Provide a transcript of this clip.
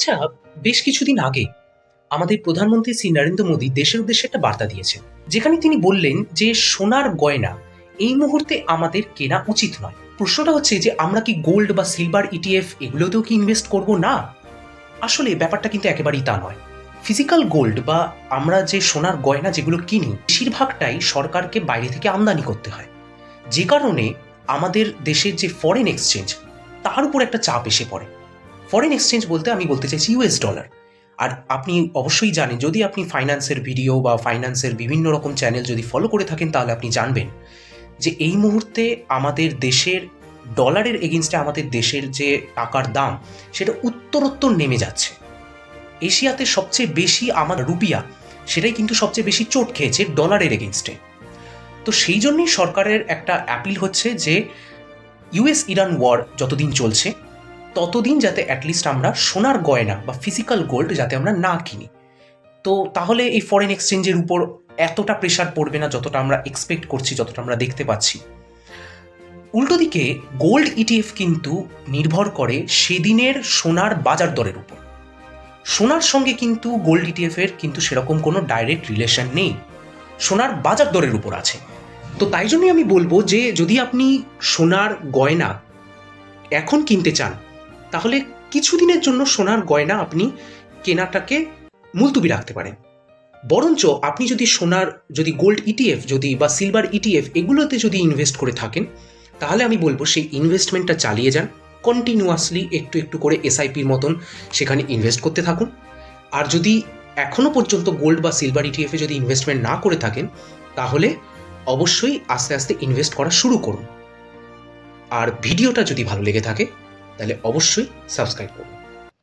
আচ্ছা, বেশ কিছুদিন আগে আমাদের প্রধানমন্ত্রী শ্রী নরেন্দ্র মোদী দেশের উদ্দেশ্যে একটা বার্তা দিয়েছেন, যেখানে তিনি বললেন যে সোনার গয়না এই মুহূর্তে আমাদের কেনা উচিত নয়। প্রশ্নটা হচ্ছে যে আমরা কি গোল্ড বা সিলভার ইটিএফ এগুলোতেও কি ইনভেস্ট করব? না, আসলে ব্যাপারটা কিন্তু একেবারেই তা নয়। ফিজিক্যাল গোল্ড বা আমরা যে সোনার গয়না যেগুলো কিনি, বেশিরভাগটাই সরকারকে বাইরে থেকে আমদানি করতে হয়, যে কারণে আমাদের দেশের যে ফরেন এক্সচেঞ্জ তার উপর একটা চাপ এসে পড়ে। ফরেন এক্সচেঞ্জ বলতে আমি বলতে চাইছি ইউএস ডলার। আর আপনি অবশ্যই জানেন, যদি আপনি ফাইন্যান্সের ভিডিও বা ফাইন্যান্সের বিভিন্ন রকম চ্যানেল যদি ফলো করে থাকেন, তাহলে আপনি জানবেন যে এই মুহূর্তে আমাদের দেশের ডলারের এগেনস্টে আমাদের দেশের যে টাকার দাম সেটা উত্তরোত্তর নেমে যাচ্ছে। এশিয়াতে সবচেয়ে বেশি আমার রুপিয়া, সেটাই কিন্তু সবচেয়ে বেশি চোট খেয়েছে ডলারের এগেনস্টে। তো সেই জন্যই সরকারের একটা অ্যাপিল হচ্ছে যে ইউএস ইরান ওয়ার যতদিন চলছে ততদিন যাতে অ্যাটলিস্ট আমরা সোনার গয়না বা ফিজিক্যাল গোল্ড যাতে আমরা না কিনি। তো তাহলে এই ফরেন এক্সচেঞ্জের উপর এতটা প্রেশার পড়বে না যতটা আমরা এক্সপেক্ট করছি, যতটা আমরা দেখতে পাচ্ছি। উল্টো দিকে গোল্ড ইটিএফ কিন্তু নির্ভর করে সেদিনের সোনার বাজার দরের উপর। সোনার সঙ্গে কিন্তু গোল্ড ইটিএফ এর কিন্তু সেরকম কোনো ডাইরেক্ট রিলেশন নেই, সোনার বাজার দরের উপর আছে। তো তাই জন্যই আমি বলবো যে যদি আপনি সোনার গয়না এখন কিনতে চান, তাহলে কিছুদিনের জন্য সোনার গয়না আপনি কেনাটাকে মুলতুবি রাখতে পারেন। বরঞ্চ আপনি যদি যদি গোল্ড ইটিএফ বা সিলভার ইটিএফ এগুলোতে যদি ইনভেস্ট করে থাকেন, তাহলে আমি বলবো সেই ইনভেস্টমেন্টটা চালিয়ে যান, কন্টিনিউয়াসলি একটু একটু করে এসআইপির মতন সেখানে ইনভেস্ট করতে থাকুন। আর যদি এখনও পর্যন্ত গোল্ড বা সিলভার ইটিএফে যদি ইনভেস্টমেন্ট না করে থাকেন, তাহলে অবশ্যই আস্তে আস্তে ইনভেস্ট করা শুরু করুন। আর ভিডিওটা যদি ভালো লেগে থাকে তাহলে অবশ্যই সাবস্ক্রাইব করুন।